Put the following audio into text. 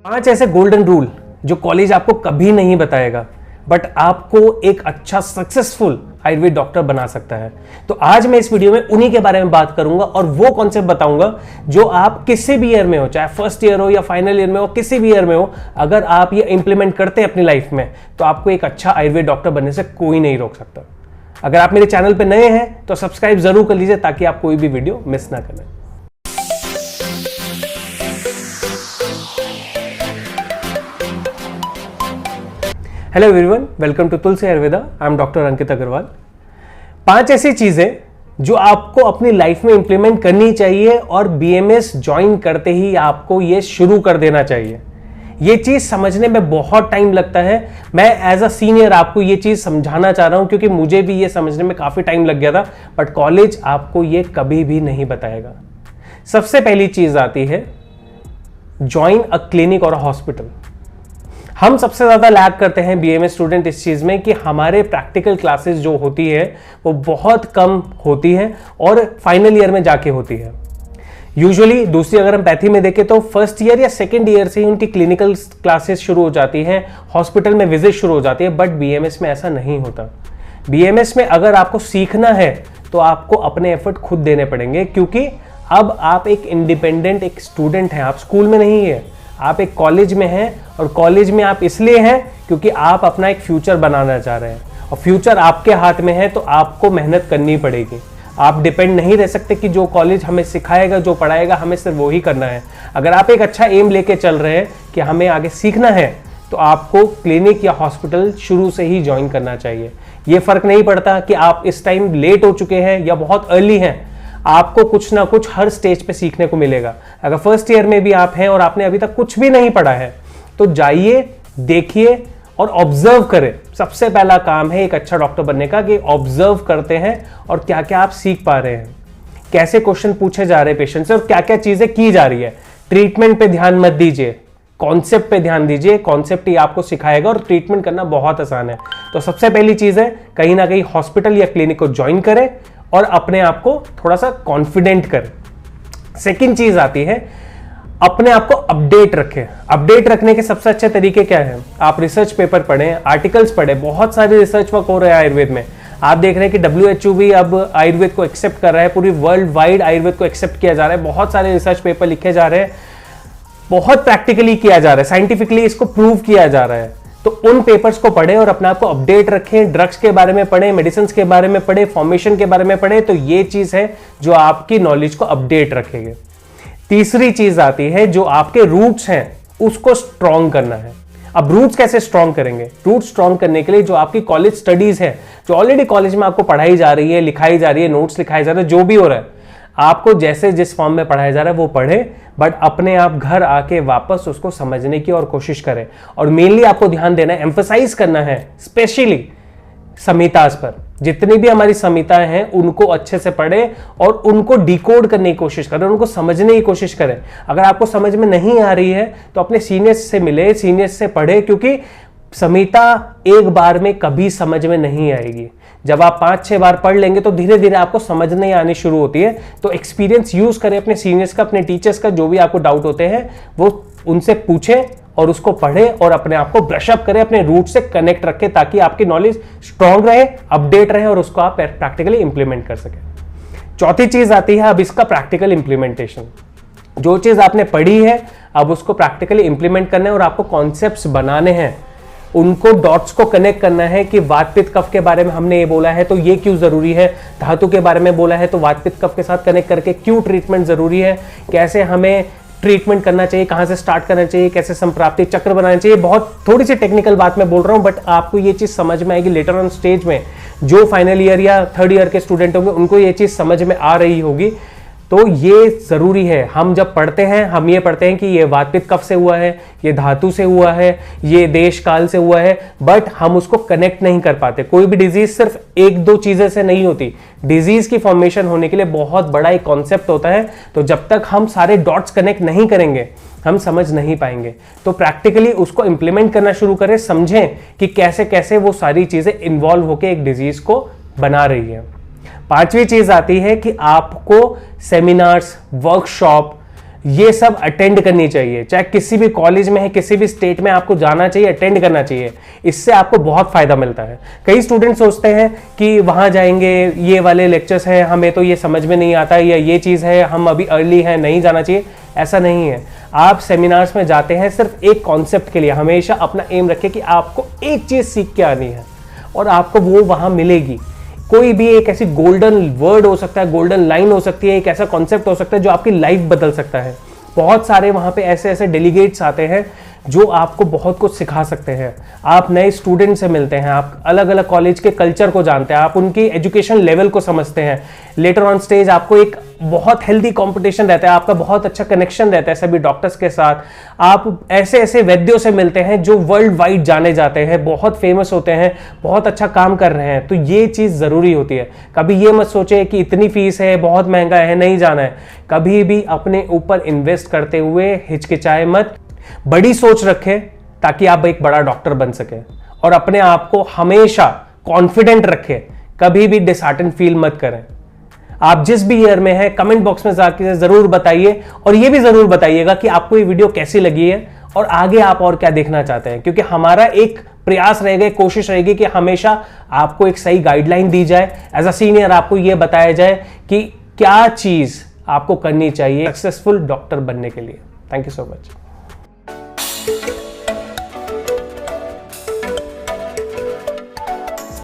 5 ऐसे golden rule जो college आपको कभी नहीं बताएगा बट आपको एक अच्छा सक्सेसफुल आयुर्वेद डॉक्टर बना सकता है। तो आज मैं इस वीडियो में उन्हीं के बारे में बात करूंगा और वो कॉन्सेप्ट बताऊंगा जो आप किसी भी ईयर में हो, चाहे फर्स्ट ईयर हो या फाइनल ईयर में हो, किसी भी ईयर में हो, अगर आप ये इंप्लीमेंट करते हैं अपनी लाइफ में तो आपको एक अच्छा आयुर्वेद डॉक्टर बनने से कोई नहीं रोक सकता। अगर आप मेरे चैनल पर नए हैं तो सब्सक्राइब जरूर कर लीजिए ताकि आप कोई भी वीडियो मिस ना करें। Hello everyone, welcome to Tulsi Ayurveda. I am doctor Ankit Agrawal. 5 ऐसी चीजें जो आपको अपनी लाइफ में इंप्लीमेंट करनी चाहिए और बीएमएस ज्वाइन करते ही आपको ये शुरू कर देना चाहिए। ये चीज समझने में बहुत टाइम लगता है। मैं एज अ सीनियर आपको ये चीज समझाना चाह रहा हूं क्योंकि मुझे भी ये समझने में काफी टाइम लग गया था, बट कॉलेज आपको ये कभी भी नहीं बताएगा। सबसे पहली चीज आती है ज्वाइन अ क्लिनिक और अ हॉस्पिटल। हम सबसे ज्यादा लैग करते हैं बीएमएस स्टूडेंट इस चीज में कि हमारे प्रैक्टिकल क्लासेस जो होती है वो बहुत कम होती है और फाइनल ईयर में जाके होती है। यूजुअली दूसरी अगर हम पैथी में देखें तो फर्स्ट ईयर या सेकंड ईयर से ही उनकी क्लिनिकल क्लासेस शुरू हो जाती हैं, हॉस्पिटल में विजिट शुरू हो जाती है, बट बीएमएस में ऐसा नहीं होता। बीएमएस में अगर आपको सीखना है तो आपको अपने एफर्ट खुद देने पड़ेंगे क्योंकि अब आप एक इंडिपेंडेंट एक स्टूडेंट हैं। आप स्कूल में नहीं है, आप एक कॉलेज में हैं और कॉलेज में आप इसलिए हैं क्योंकि आप अपना एक फ्यूचर बनाना चाह रहे हैं और फ्यूचर आपके हाथ में है तो आपको मेहनत करनी पड़ेगी। आप डिपेंड नहीं रह सकते कि जो कॉलेज हमें सिखाएगा, जो पढ़ाएगा, हमें सिर्फ वो ही करना है। अगर आप एक अच्छा एम लेके चल रहे हैं कि हमें आगे सीखना है तो आपको क्लिनिक या हॉस्पिटल शुरू से ही ज्वाइन करना चाहिए। ये फर्क नहीं पड़ता कि आप इस टाइम लेट हो चुके हैं या बहुत अर्ली हैं, आपको कुछ ना कुछ हर स्टेज पे सीखने को मिलेगा। अगर फर्स्ट ईयर में भी आप हैं और आपने अभी तक कुछ भी नहीं पढ़ा है तो जाइए, देखिए और ऑब्जर्व करें। सबसे पहला काम है एक अच्छा डॉक्टर बनने का कि ऑब्जर्व करते हैं और क्या क्या आप सीख पा रहे हैं, कैसे क्वेश्चन पूछे जा रहे हैं पेशेंट से और क्या क्या चीजें की जा रही है। ट्रीटमेंट पे ध्यान मत दीजिए, कॉन्सेप्ट पे ध्यान दीजिए। कॉन्सेप्ट ही आपको सिखाएगा और ट्रीटमेंट करना बहुत आसान है। तो सबसे पहली चीज है कहीं ना कहीं हॉस्पिटल या क्लिनिक को ज्वाइन करें और अपने आप को थोड़ा सा कॉन्फिडेंट करें। सेकंड चीज आती है अपने आप को अपडेट रखें। अपडेट रखने के सबसे अच्छे तरीके क्या है? आप रिसर्च पेपर पढ़ें, आर्टिकल्स पढ़ें। बहुत सारे रिसर्च वर्क हो रहे हैं आयुर्वेद में। आप देख रहे हैं कि WHO भी अब आयुर्वेद को एक्सेप्ट कर रहा है, पूरी वर्ल्ड वाइड आयुर्वेद को एक्सेप्ट किया जा रहा है। बहुत सारे रिसर्च पेपर लिखे जा रहे हैं, बहुत प्रैक्टिकली किया जा रहा है, साइंटिफिकली इसको प्रूव किया जा रहा है। तो उन पेपर्स को पढ़ें और अपने आप को अपडेट रखें। ड्रग्स के बारे में पढ़ें, मेडिसिन के बारे में पढ़ें, फॉर्मेशन के बारे में पढ़ें। तो ये चीज है जो आपकी नॉलेज को अपडेट रखेगी। तीसरी चीज आती है जो आपके रूट्स हैं उसको स्ट्रॉन्ग करना है। अब रूट्स कैसे स्ट्रॉन्ग करेंगे? रूट स्ट्रॉन्ग करने के लिए जो आपकी कॉलेज स्टडीज है, जो ऑलरेडी कॉलेज में आपको पढ़ाई जा रही है, लिखाई जा रही है, नोट्स लिखाए जा रहे हैं, जो भी हो रहा है, आपको जैसे जिस फॉर्म में पढ़ाया जा रहा है वो पढ़े, बट अपने आप घर आके वापस उसको समझने की और कोशिश करें। और मेनली आपको ध्यान देना है, एम्फसाइज करना है स्पेशली संहितास पर। जितनी भी हमारी संहिताएं हैं उनको अच्छे से पढ़ें और उनको डिकोड करने की कोशिश करें, उनको समझने की कोशिश करें। अगर आपको समझ में नहीं आ रही है तो अपने सीनियर्स से मिले, सीनियर्स से पढ़े, क्योंकि संहिता एक बार में कभी समझ में नहीं आएगी। जब आप 5-6 बार पढ़ लेंगे तो धीरे धीरे आपको समझ नहीं आनी शुरू होती है। तो एक्सपीरियंस यूज करें अपने सीनियर्स का, अपने टीचर्स का। जो भी आपको डाउट होते हैं वो उनसे पूछें और उसको पढ़ें और अपने आप को ब्रश अप करें, अपने रूट से कनेक्ट रखें ताकि आपकी नॉलेज स्ट्रांग रहे, अपडेट रहे और उसको आप प्रैक्टिकली इंप्लीमेंट कर सकें। चौथी चीज आती है अब इसका प्रैक्टिकल इंप्लीमेंटेशन। जो चीज आपने पढ़ी है अब उसको प्रैक्टिकली इंप्लीमेंट करना है और आपको कॉन्सेप्ट्स बनाने हैं, उनको डॉट्स को कनेक्ट करना है कि वात पित्त कफ के बारे में हमने ये बोला है तो ये क्यों जरूरी है, धातु के बारे में बोला है तो वात पित्त कफ के साथ कनेक्ट करके क्यों ट्रीटमेंट जरूरी है, कैसे हमें ट्रीटमेंट करना चाहिए, कहां से स्टार्ट करना चाहिए, कैसे संप्राप्ति चक्र बनाना चाहिए। बहुत थोड़ी सी टेक्निकल बात मैं बोल रहा हूं, बट आपको ये चीज समझ में आएगी लेटर ऑन स्टेज में। जो फाइनल ईयर या थर्ड ईयर के स्टूडेंट होंगे उनको ये चीज समझ में आ रही होगी। तो ये जरूरी है। हम जब पढ़ते हैं हम ये पढ़ते हैं कि ये वात पित्त कफ से हुआ है, ये धातु से हुआ है, ये देश काल से हुआ है, बट हम उसको कनेक्ट नहीं कर पाते। कोई भी डिजीज सिर्फ 1-2 चीजें से नहीं होती। डिजीज की फॉर्मेशन होने के लिए बहुत बड़ा एक कॉन्सेप्ट होता है। तो जब तक हम सारे डॉट्स कनेक्ट नहीं करेंगे हम समझ नहीं पाएंगे। तो प्रैक्टिकली उसको इंप्लीमेंट करना शुरू करें, समझें कि कैसे कैसे वो सारी चीजें इन्वॉल्व होकर एक डिजीज को बना रही है। 5वीं चीज आती है कि आपको सेमिनार्स, वर्कशॉप, ये सब अटेंड करनी चाहिए, चाहे किसी भी कॉलेज में है, किसी भी स्टेट में आपको जाना चाहिए, अटेंड करना चाहिए। इससे आपको बहुत फायदा मिलता है। कई स्टूडेंट सोचते हैं कि वहां जाएंगे, ये वाले लेक्चर्स हैं, हमें तो ये समझ में नहीं आता, या ये चीज़ है, हम अभी अर्ली हैं, नहीं जाना चाहिए। ऐसा नहीं है। आप सेमिनार्स में जाते हैं सिर्फ एक कॉन्सेप्ट के लिए। हमेशा अपना एम रखें कि आपको एक चीज़ सीख के आनी है और आपको वो वहाँ मिलेगी। कोई भी एक ऐसी गोल्डन वर्ड हो सकता है, गोल्डन लाइन हो सकती है, एक ऐसा कॉन्सेप्ट हो सकता है जो आपकी लाइफ बदल सकता है। बहुत सारे वहाँ पे ऐसे ऐसे डेलीगेट्स आते हैं जो आपको बहुत कुछ सिखा सकते हैं। आप नए स्टूडेंट से मिलते हैं, आप अलग अलग कॉलेज के कल्चर को जानते हैं, आप उनकी एजुकेशन लेवल को समझते हैं। लेटर ऑन स्टेज आपको एक बहुत हेल्दी कंपटीशन रहता है, आपका बहुत अच्छा कनेक्शन रहता है सभी डॉक्टर्स के साथ। आप ऐसे ऐसे वैद्यों से मिलते हैं जो वर्ल्ड वाइड जाने जाते हैं, बहुत फेमस होते हैं, बहुत अच्छा काम कर रहे हैं। तो ये चीज़ ज़रूरी होती है। कभी ये मत सोचे कि इतनी फीस है, बहुत महंगा है, नहीं जाना है। कभी भी अपने ऊपर इन्वेस्ट करते हुए हिचकिचाए मत, बड़ी सोच रखें ताकि आप एक बड़ा डॉक्टर बन सके। और अपने आप को हमेशा कॉन्फिडेंट रखें, कभी भी डिसहार्टन फील मत करें। आप जिस भी ईयर में हैं, कमेंट बॉक्स में जाकर जरूर बताइए, और ये भी जरूर बताइएगा कि आपको ये वीडियो कैसी लगी है और आगे आप और क्या देखना चाहते हैं। क्योंकि हमारा एक प्रयास रहेगा, कोशिश रहेगी कि हमेशा आपको एक सही गाइडलाइन दी जाए। एज अ सीनियर आपको यह बताया जाए कि क्या चीज आपको करनी चाहिए सक्सेसफुल डॉक्टर बनने के लिए। Thank you so much.